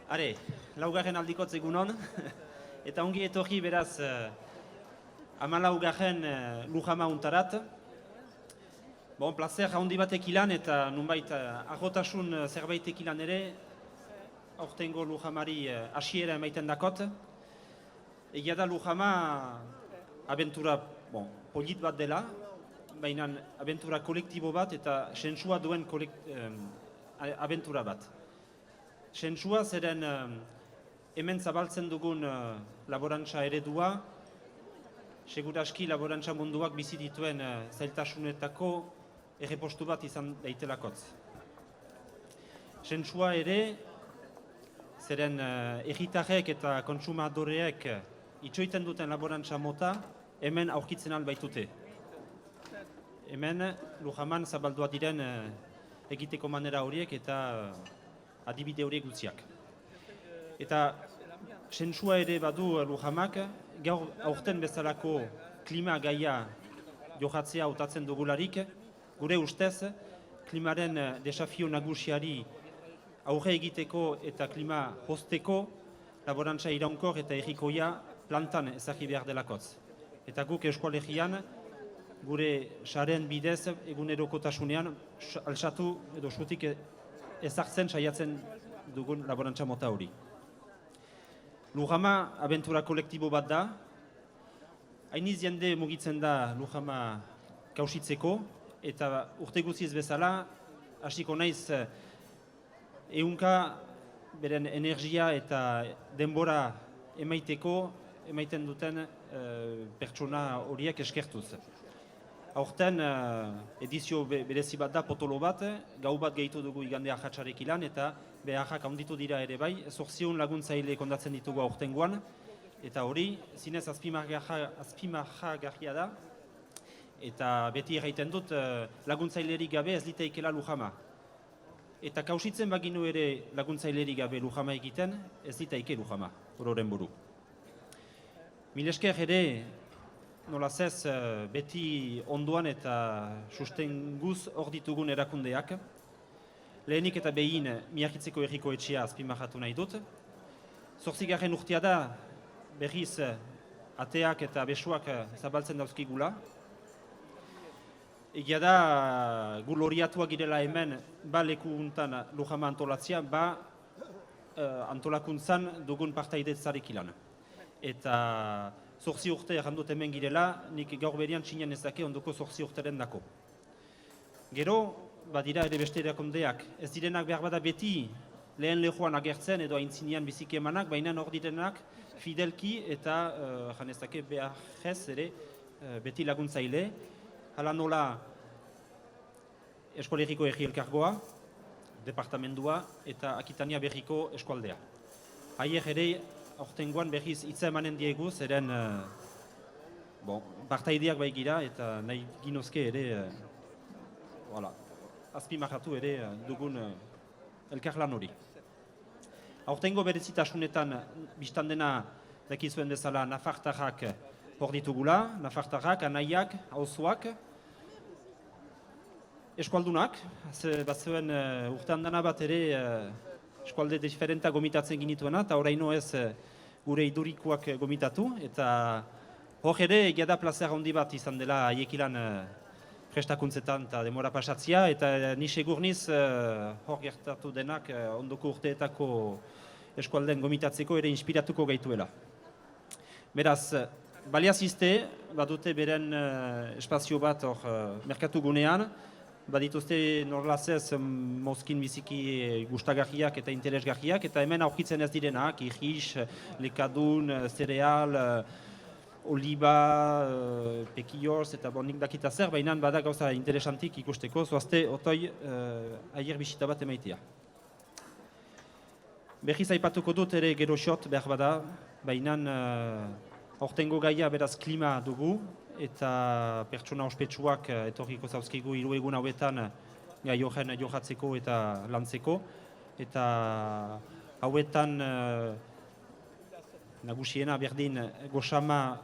Are, laugarren aldikotz egunon, eta ongi etorri beraz amalaugarren Lujama untarat. Bon, placer handi batek ilan eta nunbait ahotasun zerbaitek ilan ere, aurtengo Lujamari hasiera emaiten dakot. Egia da Lujama abentura polit bat dela, baina abentura kolektibo bat eta sentsua duen abentura bat. Sentsua zeren hemen zabaltzen dugun laborantza eredua, seguraski laborantza munduak bizi dituen zailtasunetako errepostu bat izan daitelakotz. Sentsua ere, zeren herritarrek eta kontsumadoreek itxoiten duten laborantza mota hemen aurkitzen albaitute. Hemen Lujaman zabaldua diren egiteko manera horiek eta adibide horiek gutziak. Eta sentsua ere badu Lujamak, gaur aurten bezalako klima gaia johatzea hautatzen dugularik, gure ustez, klimaren desafio nagusiari aurre egiteko eta klima hosteko laborantza iraunkor eta errikoia plantan ezagri behar delakotz. Eta guk eskualegian, gure saren bidez egunerokotasunean altsatu edo sutik ezartzen saiatzen dugun laborantza mota hori. Lujama abentura kolektibo bat da. Hainiz jende mugitzen da Lujama kausitzeko, eta urte guziz bezala, hasiko naiz ehunka beren energia eta denbora emaiten duten pertsona horiek eskertuz. Aurten edizio berezi bat da, potolo bat, gau bat gehitu dugu igande ahatxarek ilan, eta beharrak handitu dira ere bai, 800 laguntzaile kondatzen ditugu aurtengoan, eta hori, zinez azpimarragarria da, eta beti erraiten dut laguntzailerik gabe ez liteikela Lujama. Eta kausitzen baginu ere laguntzailerik gabe Lujama egiten, ez liteike Lujama, ororen buru. Milesker ere, nolaz ez, beti onduan eta sustenguz hor ditugun erakundeak. Lehenik eta behin Miarritzeko herriko etxea azpimarratu nahi dut. 8. urtea da berriz ateak eta besoak zabaltzen dauzkigula. Egia da gu loriatuak girela hemen ba leku untan Lujama antolatzea, ba antolakuntzan dugun partaidetzarik ilan. Eta 8 urte errandut hemen girela, nik gaur berian txinan ezake ondoko 8 urteren dako. Gero, badira ere beste erakundeak, ez direnak behar bada beti lehen lehoan agertzen edo aintzinean biziki emanak, baina hor direnak fidelki eta janezake beharrez ere beti laguntzaile. Hala nola Eskolegiko Herri Elkargoa, departamendua eta Akitania Berriko eskualdea. Haiek ere, aurtengoan berriz hitza emanen diegu, zeren partaideak bai gira eta nahi ginozke ere azpimarratu ere dugun elkarlan hori. Aurtengo berezitasunetan biztan dena dakizuen bezala nafartarrak hor ditugula, nafartarrak, anaiak, auzoak, eskualdunak, bat zuen urtean dana bat ere eskualde diferenta gomitatzen ginituena, eta oraino ez gure idurikoak gomitatu, eta hor ere egia da plazer handi bat izan dela haiekilan prestakuntzetan eta demora pasatzia, eta ni segurniz hor gertatu denak ondoko urteetako eskualden gomitatzeko ere inspiratuko gaituela. Beraz, baliazizte, badute beren espazio bat hor merkatu gunean, badituzte norlazez mozkin biziki gustagarriak eta interesgarriak, eta hemen aurkitzen ez direnak, irriz, lekadun, zereal, oliba, pekioz, eta nik dakita zer, baina bada gauza interesantik ikusteko, zoazte otoi aier bisita bat emaitea. Berriz aipatuko dut ere gero xot behar bada, baina aurtengo gaia beraz klima dugu, eta pertsona ospetsuak etorriko zauzkigu 3 egun hauetan gai horren johatzeko eta lantzeko. Eta hauetan nagusiena berdin Goxama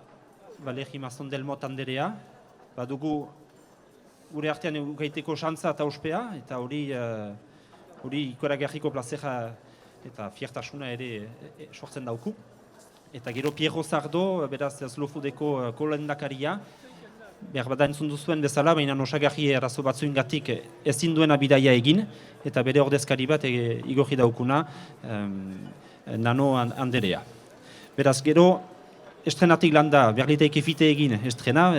Valeri Mazon Delmot anderea. Badugu gure artean gaiteko xantza eta ospea, eta hori ikoragarriko plazera eta fiertasuna ere sortzen dauku. Eta gero Piero Sardo, beraz Slow Foodeko kolendakaria, behar bada entzun duzuen bezala, baina osagarri arazo batzuengatik ezin duena bidaia egin, eta bere ordezkari bat igorri daukuna Nano Anderea. Beraz gero, estrenatik landa, behar liteik efite egin estrena,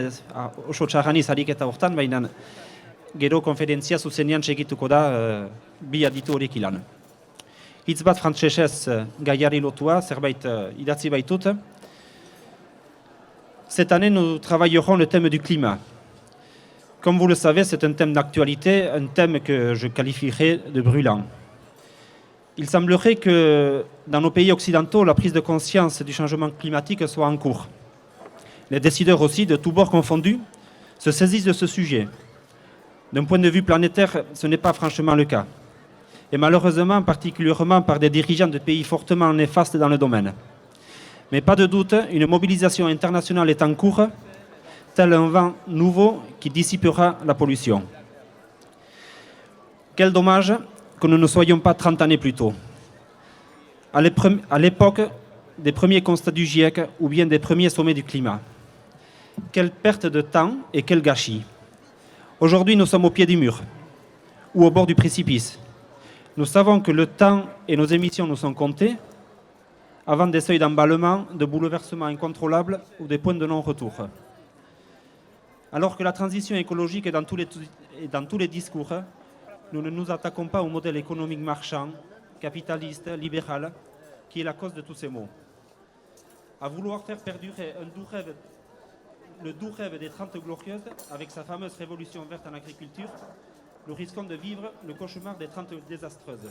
oso txarraniz ariketa hortan, baina gero konferentzia zuzenean segituko da bi aditu horiek ilan. Hitz bat frantsesez gaiari lotua, zerbait idatzi baitut. Cette année, nous travaillerons le thème du climat. Comme vous le savez, c'est un thème d'actualité, un thème que je qualifierais de brûlant. Il semblerait que dans nos pays occidentaux, la prise de conscience du changement climatique soit en cours. Les décideurs aussi, de tous bords confondus, se saisissent de ce sujet. D'un point de vue planétaire, ce n'est pas franchement le cas. Et malheureusement, particulièrement par des dirigeants de pays fortement néfastes dans le domaine. Mais pas de doute, une mobilisation internationale est en cours, tel un vent nouveau qui dissipera la pollution. Quel dommage que nous ne soyons pas 30 années plus tôt. À l'époque des premiers constats du GIEC ou bien des premiers sommets du climat. Quelle perte de temps et quel gâchis. Aujourd'hui, nous sommes au pied du mur ou au bord du précipice. Nous savons que le temps et nos émissions nous sont comptés avant des seuils d'emballement, de bouleversements incontrôlables ou des points de non-retour. Alors que la transition écologique est dans tous les discours, nous ne nous attaquons pas au modèle économique marchand, capitaliste, libéral, qui est la cause de tous ces maux. À vouloir faire perdurer le doux rêve des 30 glorieuses avec sa fameuse révolution verte en agriculture, nous risquons de vivre le cauchemar des 30 désastreuses.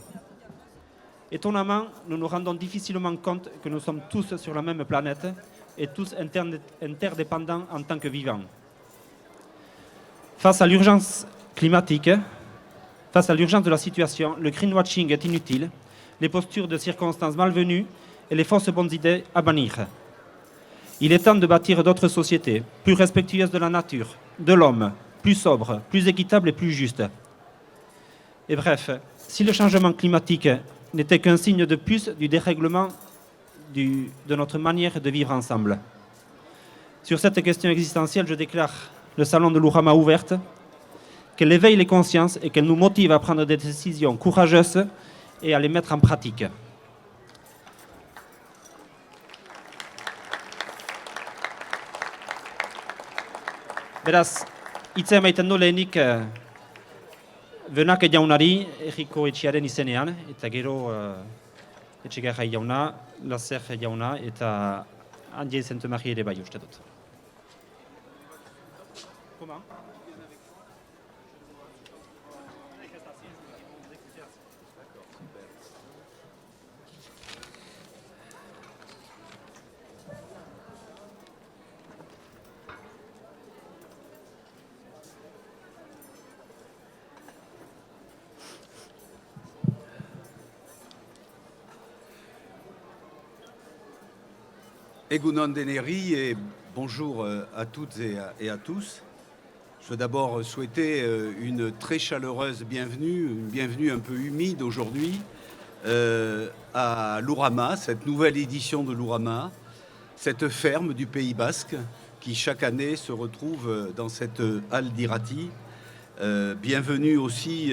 Étonnamment, nous nous rendons difficilement compte que nous sommes tous sur la même planète et tous interdépendants en tant que vivants. Face à l'urgence climatique, face à l'urgence de la situation, le greenwashing est inutile, les postures de circonstances malvenues et les fausses bonnes idées à bannir. Il est temps de bâtir d'autres sociétés, plus respectueuses de la nature, de l'homme, plus sobres, plus équitables et plus justes. Et bref, si le changement climatique n'était qu'un signe de plus du dérèglement de notre manière de vivre ensemble. Sur cette question existentielle, je déclare le salon de l'Ourama ouverte, qu'elle éveille les consciences et qu'elle nous motive à prendre des décisions courageuses et à les mettre en pratique. Beraz, hitza emaiten du lehenik Benake jaunari, Erriko Etxearen izenean, eta gero Etxegarrai jauna, Lazer jauna, eta Angie Sainte-Marie ere bai uste dut. Egunon Deneri et bonjour à toutes et à tous. Je veux d'abord souhaiter une très chaleureuse bienvenue, une bienvenue un peu humide aujourd'hui à l'Ourama, cette nouvelle édition de l'Ourama, cette ferme du Pays Basque qui chaque année se retrouve dans cette halle d'Irati. Bienvenue aussi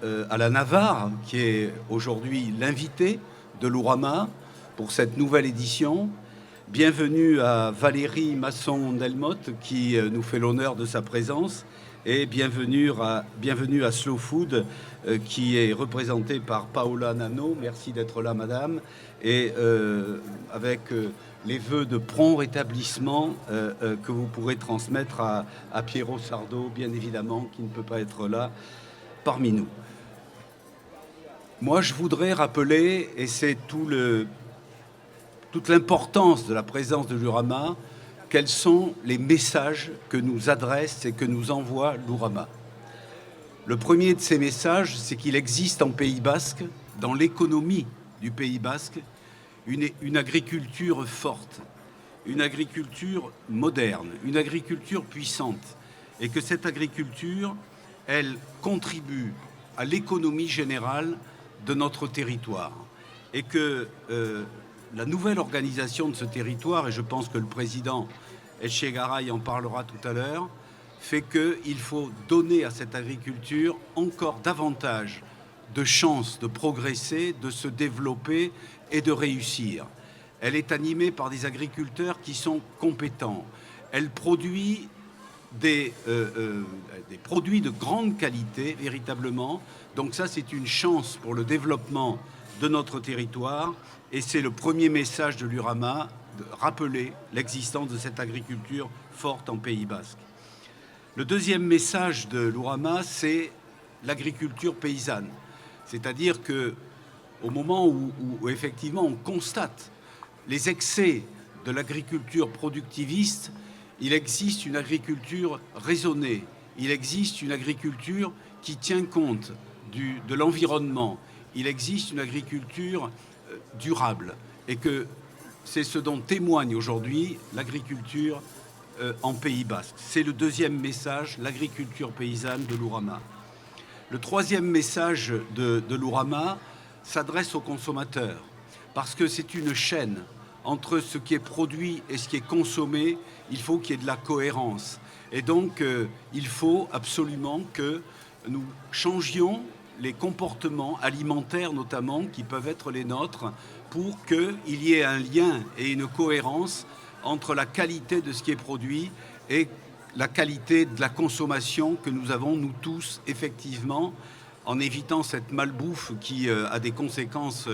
à la Navarre qui est aujourd'hui l'invité de l'Ourama pour cette nouvelle édition. Bienvenue à Valérie Masson-Delmotte qui nous fait l'honneur de sa présence et bienvenue à Slow Food qui est représenté par Paola Nano. Merci d'être là, madame. Et avec les vœux de prompt rétablissement que vous pourrez transmettre à Piero Sardo, bien évidemment, qui ne peut pas être là parmi nous. Moi, je voudrais rappeler, et c'est toute l'importance de la présence de l'Ourama, quels sont les messages que nous adresse et que nous envoie l'Ourama. Le premier de ces messages, c'est qu'il existe en Pays Basque, dans l'économie du Pays Basque, une agriculture forte, une agriculture moderne, une agriculture puissante, et que cette agriculture, elle contribue à l'économie générale de notre territoire. et que la nouvelle organisation de ce territoire, et je pense que le président Etchegaray en parlera tout à l'heure, fait qu'il faut donner à cette agriculture encore davantage de chances de progresser, de se développer et de réussir. Elle est animée par des agriculteurs qui sont compétents. Elle produit des produits de grande qualité, véritablement. Donc ça, c'est une chance pour le développement de notre territoire. Et c'est le premier message de l'URAMA, de rappeler l'existence de cette agriculture forte en Pays Basque. Le deuxième message de l'URAMA, c'est l'agriculture paysanne. C'est-à-dire qu'au moment où effectivement on constate les excès de l'agriculture productiviste, il existe une agriculture raisonnée, il existe une agriculture qui tient compte de l'environnement, il existe une agriculture durable, et que c'est ce dont témoigne aujourd'hui l'agriculture en Pays Basque. C'est le deuxième message, l'agriculture paysanne de l'URAMA. Le troisième message de l'URAMA s'adresse aux consommateurs, parce que c'est une chaîne entre ce qui est produit et ce qui est consommé. Il faut qu'il y ait de la cohérence. Et donc, il faut absolument que nous changions les comportements alimentaires, notamment, qui peuvent être les nôtres, pour qu'il y ait un lien et une cohérence entre la qualité de ce qui est produit et la qualité de la consommation que nous avons, nous tous, effectivement, en évitant cette malbouffe qui a des conséquences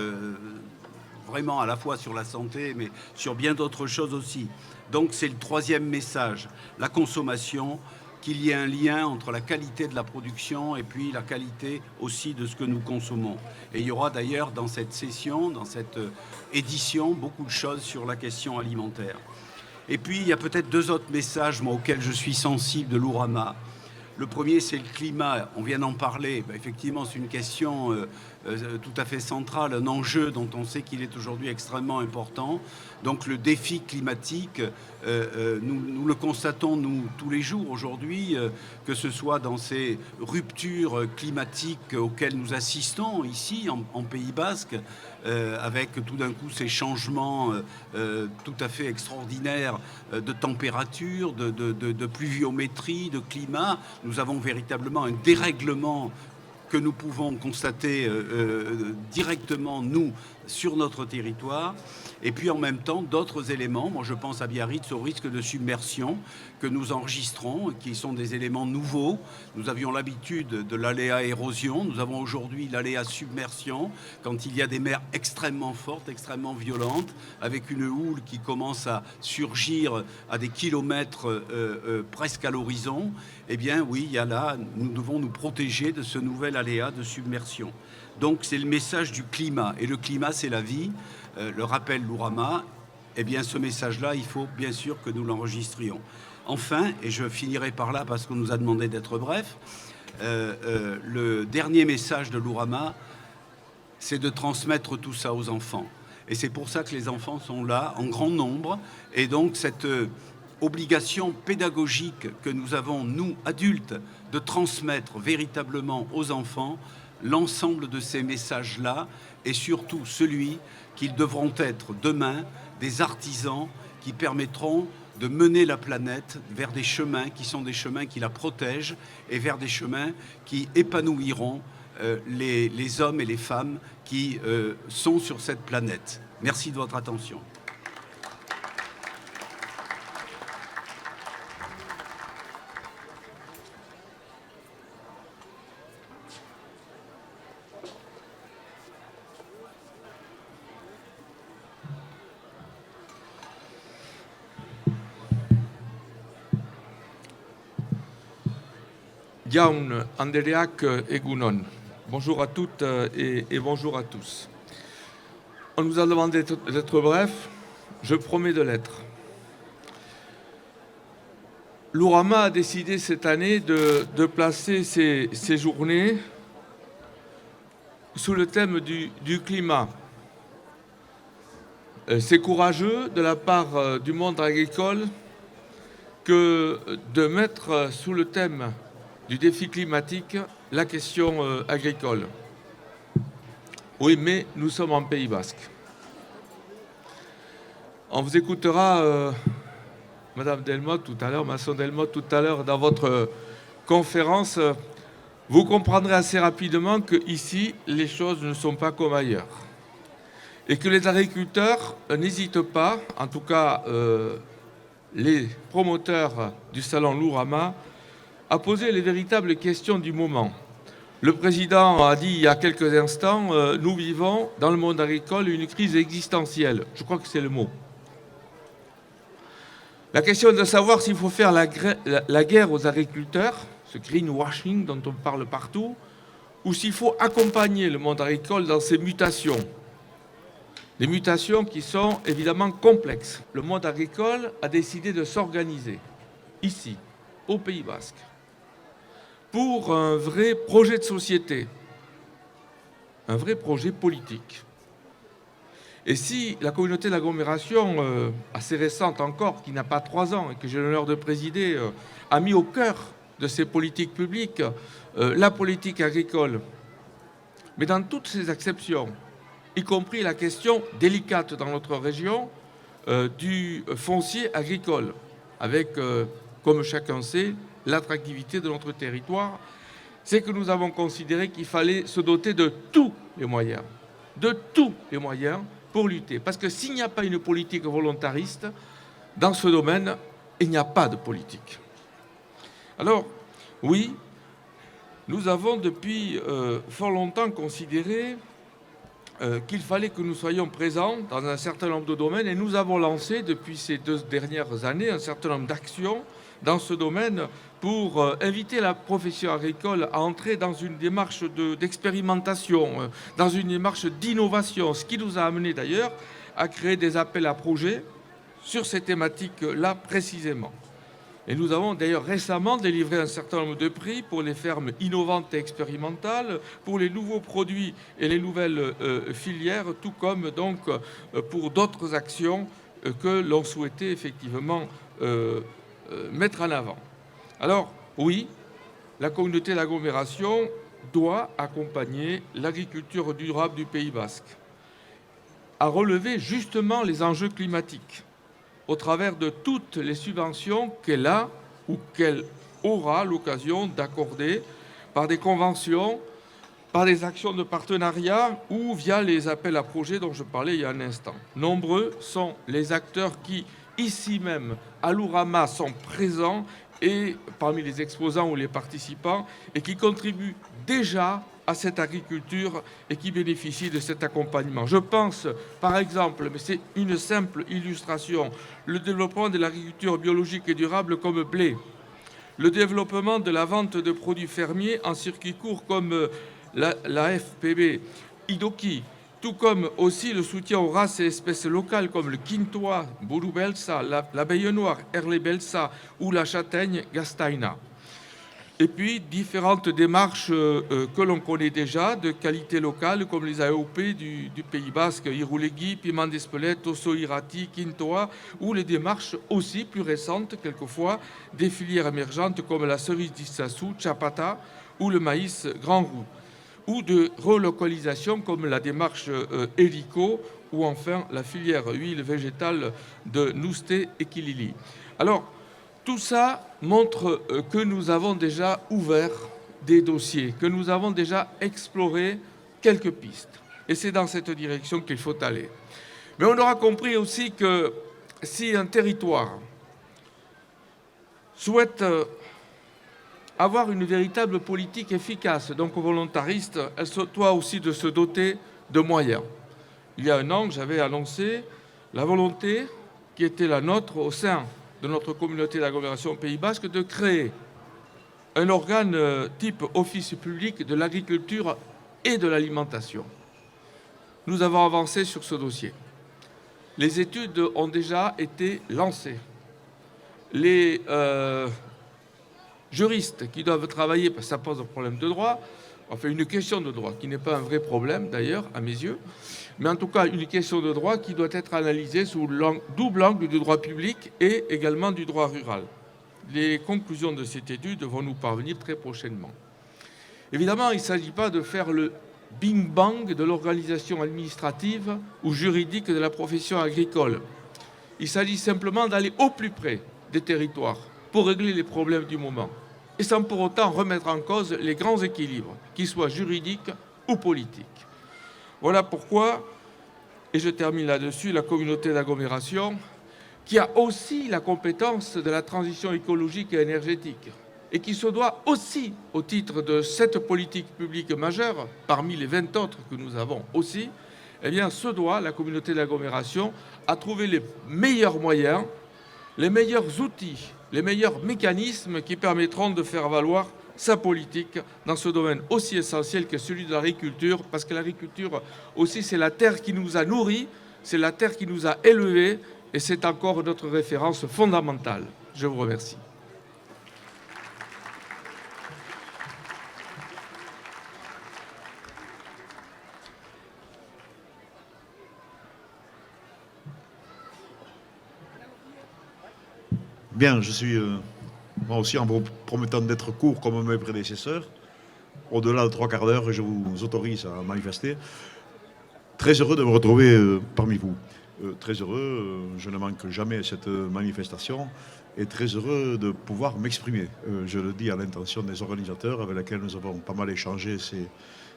vraiment à la fois sur la santé, mais sur bien d'autres choses aussi. Donc c'est le troisième message, la consommation, qu'il y ait un lien entre la qualité de la production et puis la qualité aussi de ce que nous consommons. Et il y aura d'ailleurs dans cette session, dans cette édition, beaucoup de choses sur la question alimentaire. Et puis il y a peut-être deux autres messages, moi, auxquels je suis sensible de l'URAMA. Le premier, c'est le climat. On vient d'en parler. Effectivement, c'est une question tout à fait centrale, un enjeu dont on sait qu'il est aujourd'hui extrêmement important. Donc le défi climatique, nous le constatons, nous, tous les jours aujourd'hui, que ce soit dans ces ruptures climatiques auxquelles nous assistons ici, en Pays Basque, avec tout d'un coup ces changements tout à fait extraordinaires de température, de pluviométrie, de climat. Nous avons véritablement un dérèglement que nous pouvons constater directement, nous, sur notre territoire. Et puis en même temps, d'autres éléments, moi je pense à Biarritz, au risque de submersion que nous enregistrons, qui sont des éléments nouveaux. Nous avions l'habitude de l'aléa érosion, nous avons aujourd'hui l'aléa submersion, quand il y a des mers extrêmement fortes, extrêmement violentes, avec une houle qui commence à surgir à des kilomètres presque à l'horizon. Eh bien oui, il y a là, nous devons nous protéger de ce nouvel aléa de submersion. Donc c'est le message du climat, et le climat c'est la vie, le rappelle l'URAMA. Eh bien ce message-là, il faut bien sûr que nous l'enregistrions. Enfin, et je finirai par là parce qu'on nous a demandé d'être bref, le dernier message de l'URAMA, c'est de transmettre tout ça aux enfants. Et c'est pour ça que les enfants sont là en grand nombre, et donc cette obligation pédagogique que nous avons, nous, adultes, de transmettre véritablement aux enfants l'ensemble de ces messages-là, et surtout celui qu'ils devront être demain des artisans qui permettront de mener la planète vers des chemins qui sont des chemins qui la protègent et vers des chemins qui épanouiront les hommes et les femmes qui sont sur cette planète. Merci de votre attention. Jaun Andreak Egunon. Bonjour à toutes et bonjour à tous. On nous a demandé d'être bref, je promets de l'être. L'URAMA a décidé cette année de placer ces journées sous le thème du climat. C'est courageux de la part du monde agricole que de mettre sous le thème du défi climatique la question agricole. Oui, mais nous sommes en Pays Basque. On vous écoutera, Madame Delmotte tout à l'heure, Masson Delmotte tout à l'heure, dans votre conférence. Vous comprendrez assez rapidement qu'ici, les choses ne sont pas comme ailleurs. Et que les agriculteurs n'hésitent pas, en tout cas les promoteurs du salon Lourama, à poser les véritables questions du moment. Le président a dit il y a quelques instants, nous vivons dans le monde agricole une crise existentielle. Je crois que c'est le mot. La question est de savoir s'il faut faire la guerre aux agriculteurs, ce greenwashing dont on parle partout, ou s'il faut accompagner le monde agricole dans ses mutations. Des mutations qui sont évidemment complexes. Le monde agricole a décidé de s'organiser, ici, au Pays Basque, pour un vrai projet de société, un vrai projet politique. Et si la communauté d'agglomération, assez récente encore, qui n'a pas 3 ans et que j'ai l'honneur de présider, a mis au cœur de ses politiques publiques la politique agricole, mais dans toutes ses acceptions, y compris la question délicate dans notre région du foncier agricole, avec, comme chacun sait, l'attractivité de notre territoire, c'est que nous avons considéré qu'il fallait se doter de tous les moyens pour lutter. Parce que s'il n'y a pas une politique volontariste, dans ce domaine, il n'y a pas de politique. Alors, oui, nous avons depuis fort longtemps considéré qu'il fallait que nous soyons présents dans un certain nombre de domaines et nous avons lancé depuis ces 2 dernières années un certain nombre d'actions dans ce domaine pour inviter la profession agricole à entrer dans une démarche d'expérimentation, dans une démarche d'innovation, ce qui nous a amené d'ailleurs à créer des appels à projets sur ces thématiques-là précisément. Et nous avons d'ailleurs récemment délivré un certain nombre de prix pour les fermes innovantes et expérimentales, pour les nouveaux produits et les nouvelles filières, tout comme donc pour d'autres actions que l'on souhaitait effectivement mettre en avant. Alors oui, la communauté d'agglomération doit accompagner l'agriculture durable du Pays Basque à relever justement les enjeux climatiques au travers de toutes les subventions qu'elle a ou qu'elle aura l'occasion d'accorder par des conventions, par des actions de partenariat ou via les appels à projets dont je parlais il y a un instant. Nombreux sont les acteurs qui, ici même, à Lourama, sont présents et parmi les exposants ou les participants et qui contribuent déjà à cette agriculture et qui bénéficient de cet accompagnement. Je pense, par exemple, mais c'est une simple illustration, le développement de l'agriculture biologique et durable comme blé, le développement de la vente de produits fermiers en circuit court comme la FPB, Idoki, tout comme aussi le soutien aux races et espèces locales comme le quintois, Buru Belsa, l'abeille noire, Erle Belsa ou la châtaigne, Gastaina. Et puis différentes démarches que l'on connaît déjà de qualité locale comme les AOP du Pays Basque, Iroulegui, Piment d'Espelette, Osso Irati, Quintoa, ou les démarches aussi plus récentes quelquefois des filières émergentes comme la cerise d'Issassou, Chapata ou le maïs Grand Roux, ou de relocalisation comme la démarche Helico ou enfin la filière huile végétale de Nousté et Kilili. Alors, tout ça montre que nous avons déjà ouvert des dossiers, que nous avons déjà exploré quelques pistes. Et c'est dans cette direction qu'il faut aller. Mais on aura compris aussi que si un territoire souhaite avoir une véritable politique efficace, donc volontariste, elle se doit aussi de se doter de moyens. Il y a un an, j'avais annoncé la volonté qui était la nôtre au sein de notre communauté d'agglomération Pays Basque de créer un organe type office public de l'agriculture et de l'alimentation. Nous avons avancé sur ce dossier. Les études ont déjà été lancées. Les juristes qui doivent travailler, parce que ça pose un problème de droit, enfin une question de droit, qui n'est pas un vrai problème d'ailleurs à mes yeux, mais en tout cas une question de droit qui doit être analysée sous le double angle du droit public et également du droit rural. Les conclusions de cette étude vont nous parvenir très prochainement. Évidemment, il ne s'agit pas de faire le bing-bang de l'organisation administrative ou juridique de la profession agricole. Il s'agit simplement d'aller au plus près des territoires pour régler les problèmes du moment et sans pour autant remettre en cause les grands équilibres, qu'ils soient juridiques ou politiques. Voilà pourquoi, et je termine là-dessus, la communauté d'agglomération, qui a aussi la compétence de la transition écologique et énergétique, et qui se doit aussi, au titre de cette politique publique majeure, parmi les 20 autres que nous avons aussi, eh bien, se doit, la communauté d'agglomération, à trouver les meilleurs moyens, les meilleurs outils, les meilleurs mécanismes qui permettront de faire valoir sa politique dans ce domaine aussi essentiel que celui de l'agriculture, parce que l'agriculture aussi, c'est la terre qui nous a nourris, c'est la terre qui nous a élevés, et c'est encore notre référence fondamentale. Je vous remercie. Bien, je suis moi aussi, en vous promettant d'être court comme mes prédécesseurs, au-delà de 3 quarts d'heure, je vous autorise à manifester. Très heureux de me retrouver parmi vous. Très heureux, je ne manque jamais cette manifestation et très heureux de pouvoir m'exprimer. Je le dis à l'intention des organisateurs avec lesquels nous avons pas mal échangé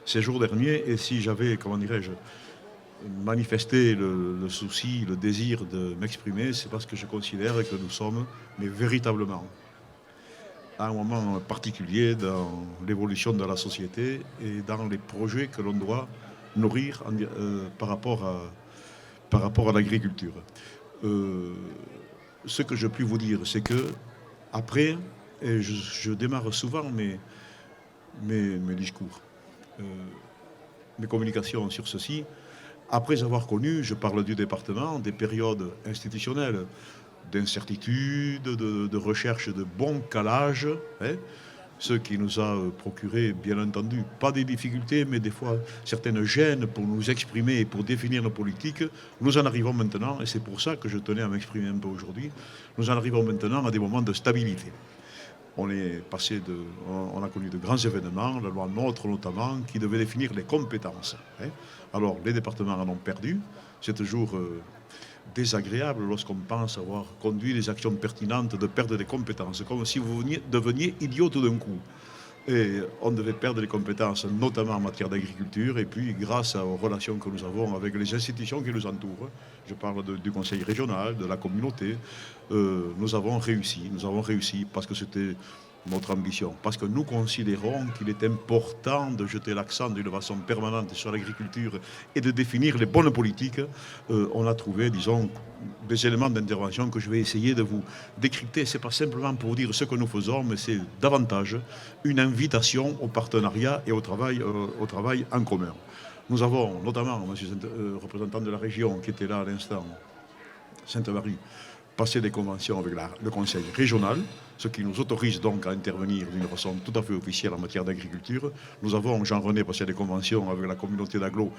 ces jours derniers. Et si j'avais, comment dirais-je, manifester le souci, le désir de m'exprimer, c'est parce que je considère que nous sommes, mais véritablement, à un moment particulier dans l'évolution de la société et dans les projets que l'on doit nourrir par rapport à l'agriculture. Ce que je puis vous dire, c'est que après, et je démarre souvent mes discours, mes communications sur ceci. Après avoir connu, je parle du département, des périodes institutionnelles, d'incertitude, de recherche de bon calage, ce qui nous a procuré, bien entendu, pas des difficultés, mais des fois certaines gênes pour nous exprimer et pour définir nos politiques. Nous en arrivons maintenant, et c'est pour ça que je tenais à m'exprimer un peu aujourd'hui, nous en arrivons maintenant à des moments de stabilité. On a connu de grands événements, la loi NOTRe notamment, qui devait définir les compétences. Alors, les départements en ont perdu. C'est toujours désagréable lorsqu'on pense avoir conduit les actions pertinentes de perdre des compétences, comme si vous deveniez idiot tout d'un coup. Et on devait perdre les compétences, notamment en matière d'agriculture, et puis grâce aux relations que nous avons avec les institutions qui nous entourent, je parle du conseil régional, de la communauté, nous avons réussi parce que c'était notre ambition, parce que nous considérons qu'il est important de jeter l'accent d'une façon permanente sur l'agriculture et de définir les bonnes politiques. On a trouvé, disons, des éléments d'intervention que je vais essayer de vous décrypter. Ce n'est pas simplement pour dire ce que nous faisons, mais c'est davantage une invitation au partenariat et au travail en commun. Nous avons notamment, monsieur le représentant de la région qui était là à l'instant, Sainte-Marie, passé des conventions avec le conseil régional, ce qui nous autorise donc à intervenir d'une façon tout à fait officielle en matière d'agriculture. Nous avons, Jean-René, passé des conventions avec la communauté d'agglo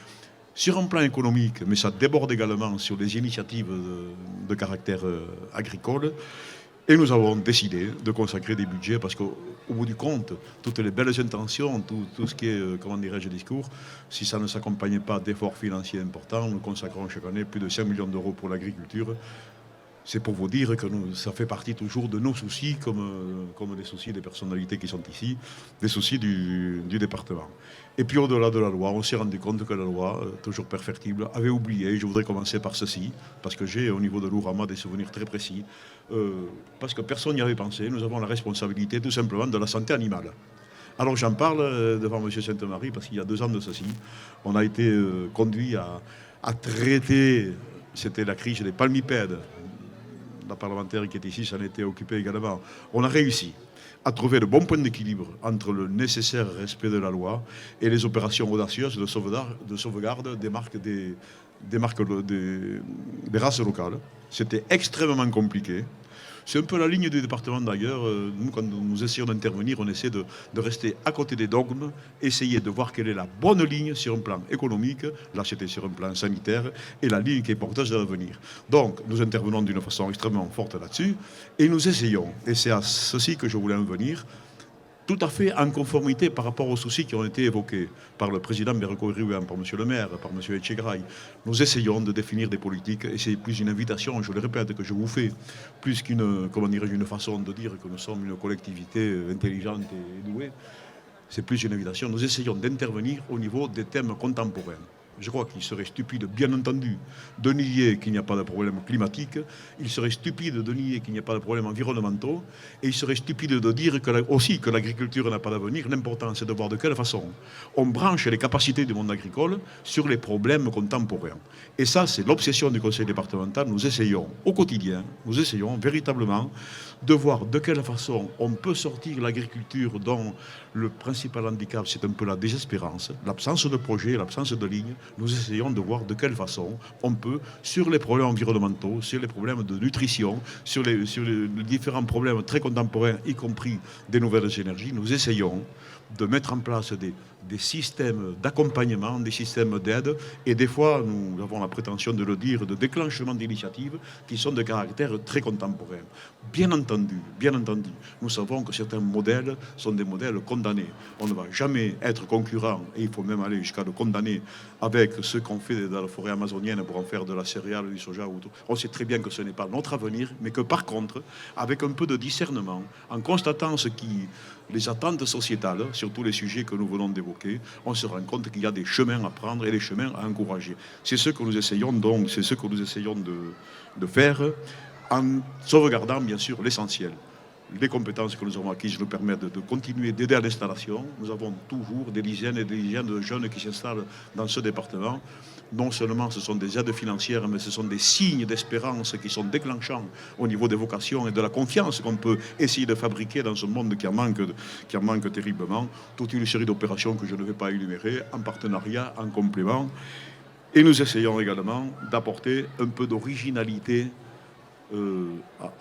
sur un plan économique, mais ça déborde également sur des initiatives de caractère agricole. Et nous avons décidé de consacrer des budgets parce qu'au bout du compte, toutes les belles intentions, tout ce qui est, comment dirais-je, discours, si ça ne s'accompagnait pas d'efforts financiers importants, nous consacrons chaque année plus de 5 millions d'euros pour l'agriculture. C'est pour vous dire que ça fait partie toujours de nos soucis, comme des soucis des personnalités qui sont ici, des soucis du département. Et puis au-delà de la loi, on s'est rendu compte que la loi, toujours perfectible, avait oublié, je voudrais commencer par ceci, parce que j'ai au niveau de l'Ourama des souvenirs très précis, parce que personne n'y avait pensé, nous avons la responsabilité tout simplement de la santé animale. Alors j'en parle devant M. Sainte-Marie, parce qu'il y a 2 ans de ceci, on a été conduit à traiter, c'était la crise des palmipèdes. La parlementaire qui est ici s'en était occupée également. On a réussi à trouver le bon point d'équilibre entre le nécessaire respect de la loi et les opérations audacieuses de sauvegarde des races locales. C'était extrêmement compliqué. C'est un peu la ligne du département d'ailleurs. Nous, quand nous essayons d'intervenir, on essaie de rester à côté des dogmes, essayer de voir quelle est la bonne ligne sur un plan économique. Là, c'était sur un plan sanitaire et la ligne qui est porteuse de l'avenir. Donc, nous intervenons d'une façon extrêmement forte là-dessus et nous essayons, et c'est à ceci que je voulais en venir, tout à fait en conformité par rapport aux soucis qui ont été évoqués par le président Berko-Riouan, par M. le maire, par M. Etchegaray. Nous essayons de définir des politiques et c'est plus une invitation, je le répète, que je vous fais, plus qu'une, comment dirais-je, une façon de dire que nous sommes une collectivité intelligente et douée. C'est plus une invitation. Nous essayons d'intervenir au niveau des thèmes contemporains. Je crois qu'il serait stupide, bien entendu, de nier qu'il n'y a pas de problème climatique. Il serait stupide de nier qu'il n'y a pas de problèmes environnementaux. Et il serait stupide de dire aussi que l'agriculture n'a pas d'avenir. L'important, c'est de voir de quelle façon on branche les capacités du monde agricole sur les problèmes contemporains. Et ça, c'est l'obsession du conseil départemental. Nous essayons au quotidien, nous essayons véritablement de voir de quelle façon on peut sortir l'agriculture dont le principal handicap, c'est un peu la désespérance, l'absence de projet, l'absence de ligne. Nous essayons de voir de quelle façon on peut, sur les problèmes environnementaux, sur les problèmes de nutrition, sur les différents problèmes très contemporains, y compris des nouvelles énergies, nous essayons de mettre en place des systèmes d'accompagnement, des systèmes d'aide, et des fois, nous avons la prétention de le dire, de déclenchement d'initiatives qui sont de caractère très contemporain. Bien entendu, nous savons que certains modèles sont des modèles condamnés. On ne va jamais être concurrent, et il faut même aller jusqu'à le condamner avec ce qu'on fait dans la forêt amazonienne pour en faire de la céréale, du soja ou tout. On sait très bien que ce n'est pas notre avenir, mais que par contre, avec un peu de discernement, en constatant les attentes sociétales sur tous les sujets que nous venons d'évoquer, on se rend compte qu'il y a des chemins à prendre et des chemins à encourager. C'est ce que nous essayons donc, c'est ce que nous essayons de faire en sauvegardant bien sûr l'essentiel. Les compétences que nous avons acquises nous permettent de continuer d'aider à l'installation. Nous avons toujours des dizaines et des dizaines de jeunes qui s'installent dans ce département. Non seulement ce sont des aides financières, mais ce sont des signes d'espérance qui sont déclenchants au niveau des vocations et de la confiance qu'on peut essayer de fabriquer dans ce monde qui en manque terriblement. Toute une série d'opérations que je ne vais pas énumérer, en partenariat, en complément. Et nous essayons également d'apporter un peu d'originalité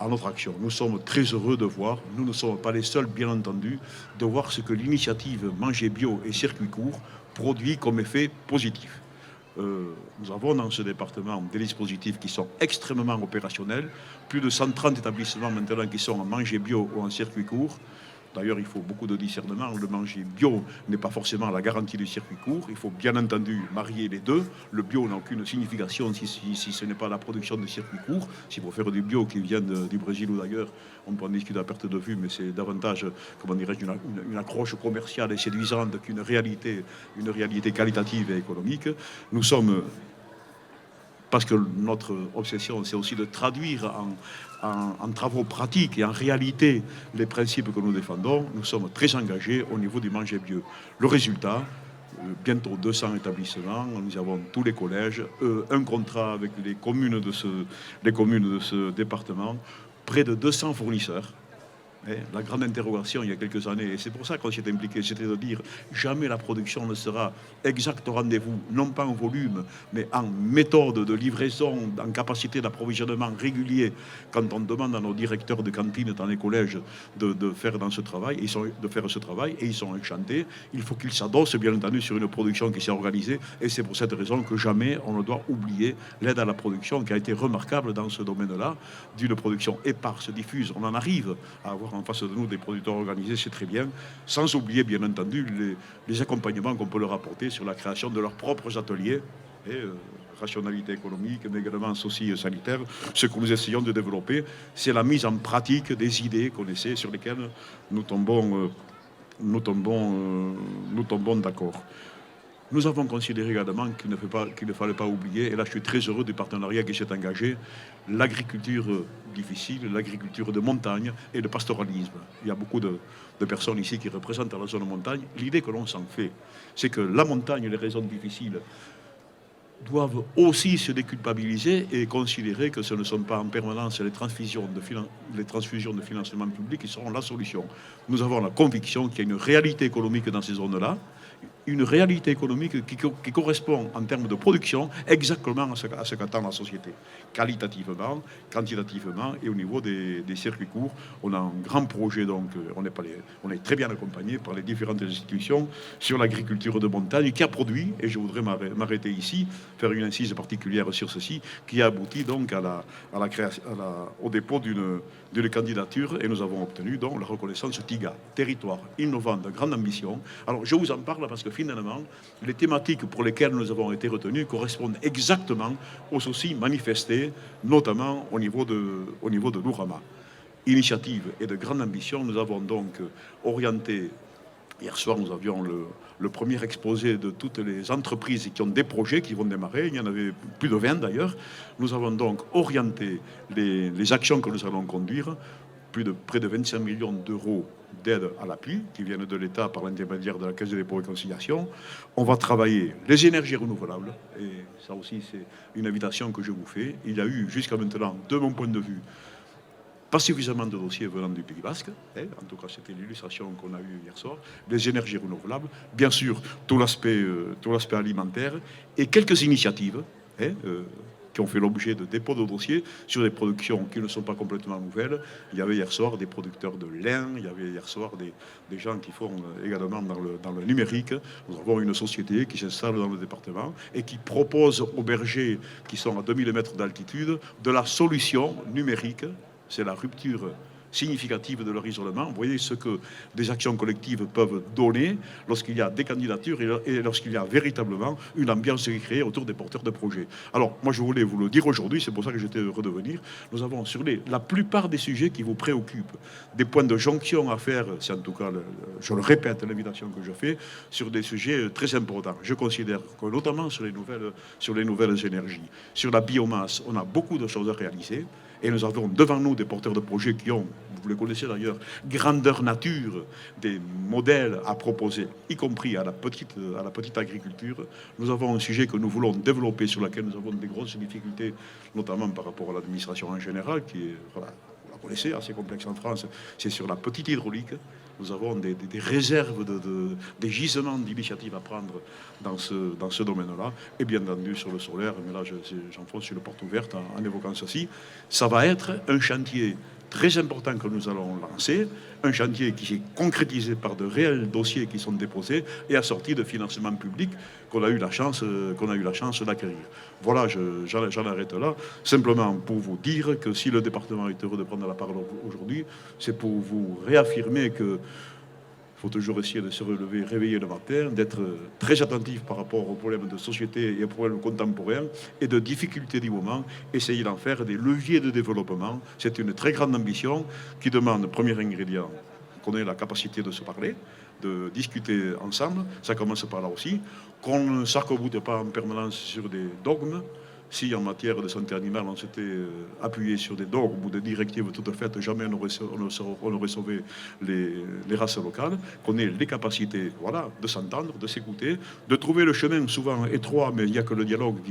à notre action. Nous sommes très heureux de voir, nous ne sommes pas les seuls bien entendu, de voir ce que l'initiative Manger Bio et Circuit Court produit comme effet positif. Nous avons dans ce département des dispositifs qui sont extrêmement opérationnels, plus de 130 établissements maintenant qui sont en Manger Bio ou en circuit court. D'ailleurs, il faut beaucoup de discernement. Le manger bio n'est pas forcément la garantie du circuit court. Il faut bien entendu marier les deux. Le bio n'a aucune signification si ce n'est pas la production de circuit court. S'il faut faire du bio qui vient du Brésil ou d'ailleurs, on peut en discuter à perte de vue, mais c'est davantage, comment dirais-je, une accroche commerciale et séduisante qu'une réalité qualitative et économique. Nous sommes... Parce que notre obsession, c'est aussi de traduire en travaux pratiques et en réalité les principes que nous défendons. Nous sommes très engagés au niveau du manger bio. Le résultat, bientôt 200 établissements, nous avons tous les collèges, un contrat avec les communes de ce département, près de 200 fournisseurs. La grande interrogation il y a quelques années, et c'est pour ça qu'on s'y est impliqué, c'était de dire jamais la production ne sera exact au rendez-vous, non pas en volume, mais en méthode de livraison, en capacité d'approvisionnement régulier. Quand on demande à nos directeurs de cantine dans les collèges de faire ce travail, et ils sont enchantés, il faut qu'ils s'adossent bien entendu sur une production qui s'est organisée, et c'est pour cette raison que jamais on ne doit oublier l'aide à la production qui a été remarquable dans ce domaine-là, d'une production éparse, diffuse. On en arrive à avoir en face de nous des producteurs organisés, c'est très bien, sans oublier bien entendu les accompagnements qu'on peut leur apporter sur la création de leurs propres ateliers et rationalité économique, mais également socio-sanitaire. Ce que nous essayons de développer, c'est la mise en pratique des idées qu'on essaie, sur lesquelles nous tombons d'accord. Nous avons considéré également qu'il ne fallait pas oublier, et là je suis très heureux du partenariat qui s'est engagé, l'agriculture difficile, l'agriculture de montagne et le pastoralisme. Il y a beaucoup de personnes ici qui représentent la zone montagne. L'idée que l'on s'en fait, c'est que la montagne et les régions difficiles doivent aussi se déculpabiliser et considérer que ce ne sont pas en permanence les transfusions de financement public qui seront la solution. Nous avons la conviction qu'il y a une réalité économique dans ces zones-là, une réalité économique qui correspond en termes de production exactement à ce qu'attend la société. Qualitativement, quantitativement et au niveau des circuits courts. On a un grand projet, donc on est très bien accompagné par les différentes institutions sur l'agriculture de montagne qui a produit, et je voudrais m'arrêter ici, faire une incise particulière sur ceci, qui a abouti donc au dépôt d'une candidature, et nous avons obtenu donc la reconnaissance TIGA, territoire innovant de grande ambition. Alors je vous en parle parce que finalement, les thématiques pour lesquelles nous avons été retenus correspondent exactement aux soucis manifestés, notamment au niveau de l'Ourama. Initiative et de grande ambition, nous avons donc orienté. Hier soir, nous avions le premier exposé de toutes les entreprises qui ont des projets qui vont démarrer. Il y en avait plus de 20 d'ailleurs. Nous avons donc orienté les actions que nous allons conduire, près de 25 millions d'euros d'aide à l'appui qui viennent de l'État par l'intermédiaire de la Caisse des dépôts et consignations. On va travailler les énergies renouvelables, et ça aussi c'est une invitation que je vous fais. Il y a eu jusqu'à maintenant, de mon point de vue, pas suffisamment de dossiers venant du Pays Basque, en tout cas c'était l'illustration qu'on a eue hier soir, les énergies renouvelables, bien sûr tout l'aspect alimentaire, et quelques initiatives qui ont fait l'objet de dépôts de dossiers sur des productions qui ne sont pas complètement nouvelles. Il y avait hier soir des producteurs de lin, il y avait hier soir des gens qui font également dans le numérique. Nous avons une société qui s'installe dans le département et qui propose aux bergers qui sont à 2000 mètres d'altitude de la solution numérique. C'est la rupture significative de leur isolement. Vous voyez ce que des actions collectives peuvent donner lorsqu'il y a des candidatures et lorsqu'il y a véritablement une ambiance qui est créée autour des porteurs de projets. Alors, moi, je voulais vous le dire aujourd'hui, c'est pour ça que j'étais heureux de venir. Nous avons sur la plupart des sujets qui vous préoccupent, des points de jonction à faire, c'est en tout cas, je le répète, l'invitation que je fais, sur des sujets très importants. Je considère que, notamment sur les nouvelles énergies, sur la biomasse, on a beaucoup de choses à réaliser. Et nous avons devant nous des porteurs de projets qui ont, vous les connaissez d'ailleurs, grandeur nature, des modèles à proposer, y compris à la petite agriculture. Nous avons un sujet que nous voulons développer, sur lequel nous avons des grosses difficultés, notamment par rapport à l'administration en général, qui est, voilà, vous la connaissez, assez complexe en France, c'est sur la petite hydraulique. Nous avons des réserves, des gisements d'initiatives à prendre dans ce domaine-là. Et bien entendu, sur le solaire, mais là, j'enfonce sur la porte ouverte en évoquant ceci. Ça va être un chantier très important que nous allons lancer, un chantier qui s'est concrétisé par de réels dossiers qui sont déposés et assortis de financements publics qu'on a eu la chance d'acquérir. Voilà, j'en arrête là. Simplement pour vous dire que si le département est heureux de prendre la parole aujourd'hui, c'est pour vous réaffirmer que il faut toujours essayer de se relever, réveiller le matin, d'être très attentif par rapport aux problèmes de société et aux problèmes contemporains et de difficultés du moment, essayer d'en faire des leviers de développement. C'est une très grande ambition qui demande, premier ingrédient, qu'on ait la capacité de se parler, de discuter ensemble, ça commence par là aussi, qu'on ne s'arc-boute pas en permanence sur des dogmes. Si en matière de santé animale on s'était appuyé sur des dogmes ou des directives toutes faites, jamais on aurait sauvé les races locales, qu'on ait les capacités de s'entendre, de s'écouter, de trouver le chemin souvent étroit, mais il n'y a que le dialogue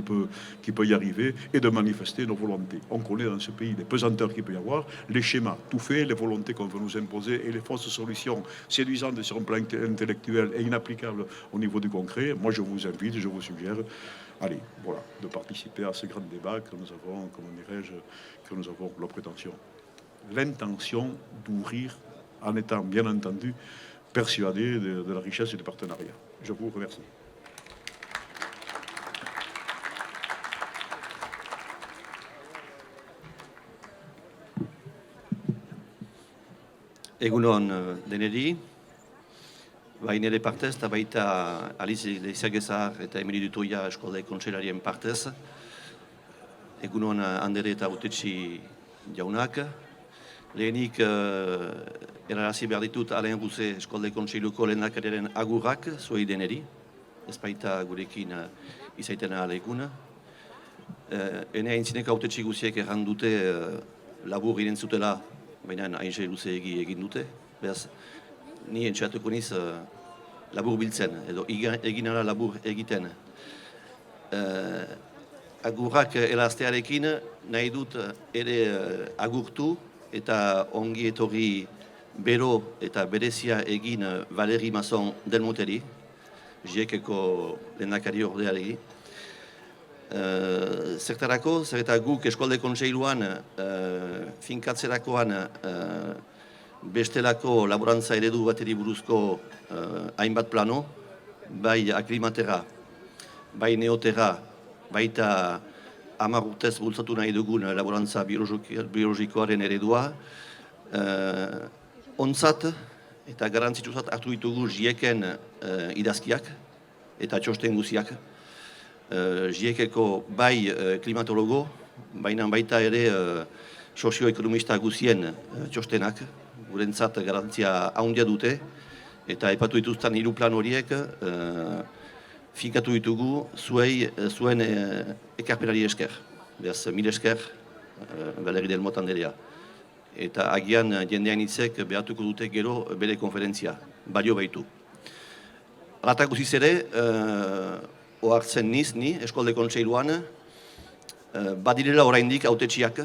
qui peut y arriver, et de manifester nos volontés. On connaît dans ce pays les pesanteurs qu'il peut y avoir, les schémas tout faits, les volontés qu'on veut nous imposer et les fausses solutions séduisantes sur un plan intellectuel et inapplicables au niveau du concret. Moi je vous invite, je vous suggère, allez, voilà, de participer à ce grand débat que nous avons, que nous avons la prétention, l'intention d'ouvrir, en étant bien entendu persuadé de la richesse du partenariat. Je vous remercie. Egunon deneri, nire partez, eta baita Aliz Leizagezar eta Emili Dutoia eskolde kontseilarien partez. Egunon Andere eta Autetxi jaunak. Lehenik erarazi behar ditut Alain Rousset eskolde kontseiluko lehendakariaren agurrak zuei deneri. Ez baita gurekin izaiten ahaleguna. Ene aintzinek Autetxi guziek erran dute labur iren zutela, baina hain luzeegi egin dute. Beraz, ni entxeatuko niz labur biltzen, edo egin ala labur egiten. Agurrak elaztearekin nahi dut ere agurtu eta ongi etorri bero eta berezia egin Valeri Masson Delmoteri. GIEK-eko lehendakari ordeari. Zertarako, zer eta guk eskualde kontseiluan finkatzerakoan bestelako laborantza eredu bateri buruzko hainbat plano, bai aklimatera, bai neotera, baita 10 urtez bultzatu nahi dugun laborantza biologikoaren eredua, ontzat eta garantzitsuzat hartu ditugu GIEK-en idazkiak eta txosten guziak. GIEK-eko bai klimatologo, baina baita ere sozioekonomista guzien txostenak, gurentzat garantzia handia dute, eta aipatu dituzten 3 plan horiek finkatu ditugu zuen ekarpenari esker. Beraz, 1000 esker, Valeri del Mot anderea. Eta agian jendean hitzek behatuko dute gero bere konferentzia, balio baitu. Alatak guziz ere, ohartzen ni eskualde kontseiluan, badirela oraindik hautetsiak,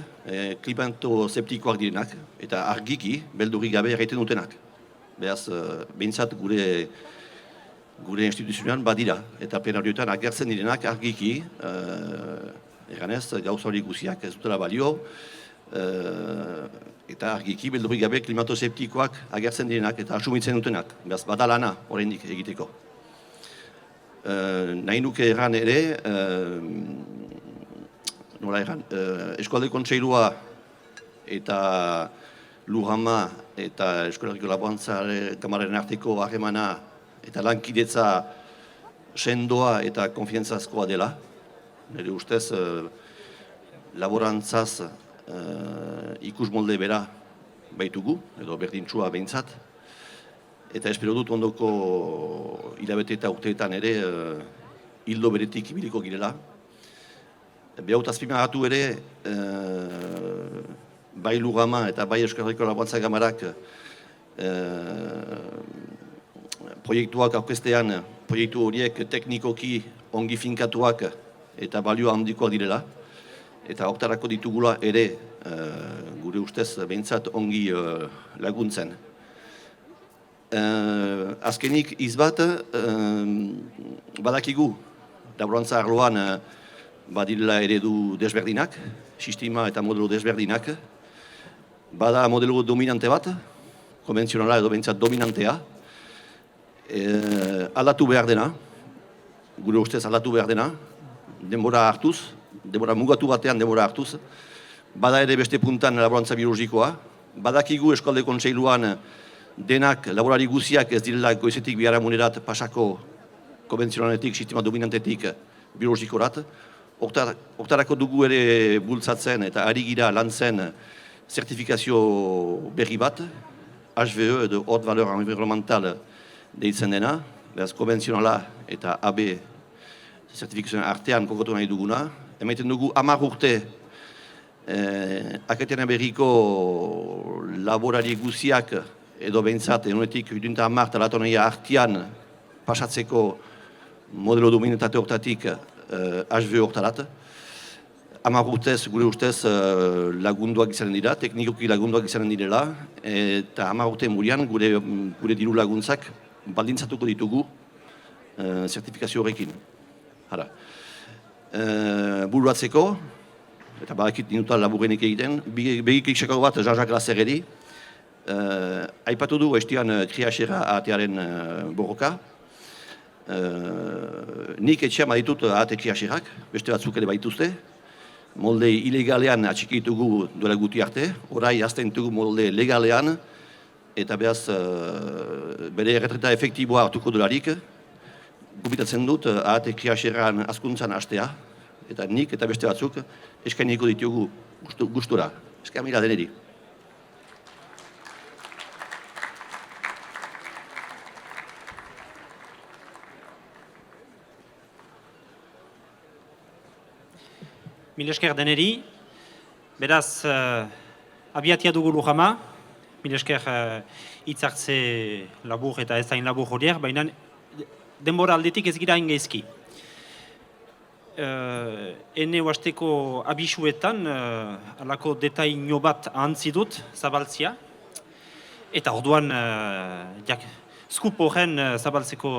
klimato septikoak direnak, eta argiki, beldurrik gabe erraiten dutenak. Beraz, behintzat gure instituzioan badira, eta plenarioetan agertzen direnak argiki, eganez, gauza hori guziak ez dutela balio, eta argiki, beldurrik gabe, klimato septikoak agertzen direnak, eta asumitzen dutenak. Beraz, badalana oraindik egiteko. Nahi nuke erran ere, eskualde kontseilua eta Lujama eta Eskolariko Laborantza Kamararen arteko harremana eta lankidetza sendoa eta konfiantzazkoa dela. Nire ustez, laborantzaz ikus molde bera baitugu, edo berdintsua behintzat. Eta espero dut ondoko hilabete eta urteetan ere hildo beretik ibiliko girela. Behaut azpimarratu ere, bai Lugama eta bai Euskarriko Laborantza Kamarak proiektuak aurkeztean, proiektu horiek teknikoki ongi finkatuak eta balio handikoak direla. Eta hortarako ditugula ere, gure ustez behintzat ongi laguntzen. Azkenik izbat, badakigu, laborantza arloan badirela eredu desberdinak, sistema eta modelo desberdinak. Bada modelo dominante bat, konbentzionala edo behintzat dominantea, aldatu behar dena, gure ustez aldatu behar dena, denbora hartuz, denbora mugatu batean denbora hartuz. Bada ere beste puntan laborantza biologikoa, badakigu eskualde kontseiluan denak laborari guziak ez direla goizetik biharamunerat pasako konbentzionaletik, sistema dominantetik biologikorat. Hortarako dugu ere bultzatzen eta ari gira lantzen zertifikazio berri bat, HVE edo Haute Valeur Environnemental deitzen dena, beraz konbentzionala eta AB zertifikazioen artean kokatu nahi duguna. Emaiten dugu 10 urte Akatena berriko laborari guziak edo behintzat, enunetik 2010 talatoneia artean pasatzeko modelo dominantate hortatik HVE hortarat. 10 urtez, gure ustez, lagunduak izanen dira, teknikoki lagunduak izanen direla, eta 10 urte murian gure diru laguntzak baldintzatuko ditugu zertifikazio horrekin. Buruatzeko, eta badakit minuta laburrenik egiten, begik ikxako bat Jean-Jacques Lasserreri, aipatu du estian kriaxera atearen borroka. Nik etxean baditut ate kriaxerak, beste batzuk ere baituzte. Molde ilegalean atxikitugu duela guti arte, orai azten dugu molde legalean, eta behaz bere erretreta efektiboa hartuko dolarik, gubitatzen dut ate kriaxeran askuntzan hastea, eta nik eta beste batzuk eskainiko ditugu gustura. Eskamila deneri. Mil esker deneri, beraz, abiatia dugu Lujama, mil esker hitzartze labur eta ez hain labur horiek, baina denbora aldetik ez gira hain gaizki. Ene huasteko abisuetan, alako detaino bat ahantzi dut, zabaltzia, eta orduan, skup horren zabaltzeko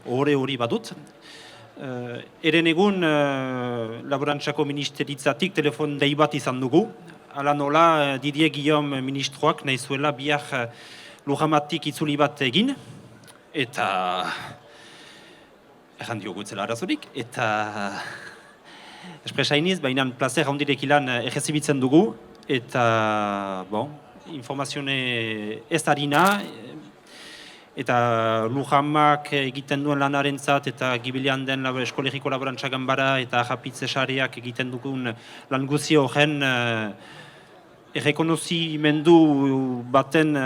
hori badut. Eren egun Laborantzako ministeritzatik telefon dei bat izan dugu. Hala nola Didier Guillaume ministroak nahi zuela bihar Lujamatik itzuli bat egin. Eta erran diogu etzela arazorik. Eta espresainiz, baina plazer handirek ilan errezibitzen dugu. Eta, informazione ez harina, eta Lujamak egiten duen lanarentzat eta gibilean den eskolegiko laborantza ganbara eta japitze sareak egiten dugun lan guzi horren errekonozimendu baten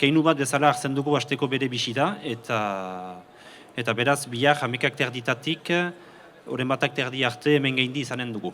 keinu bat bezala hartzen dugu hasteko bere bisita eta beraz bihar 11 terditatik, 11 terdi arte hemen gaindi izanen dugu.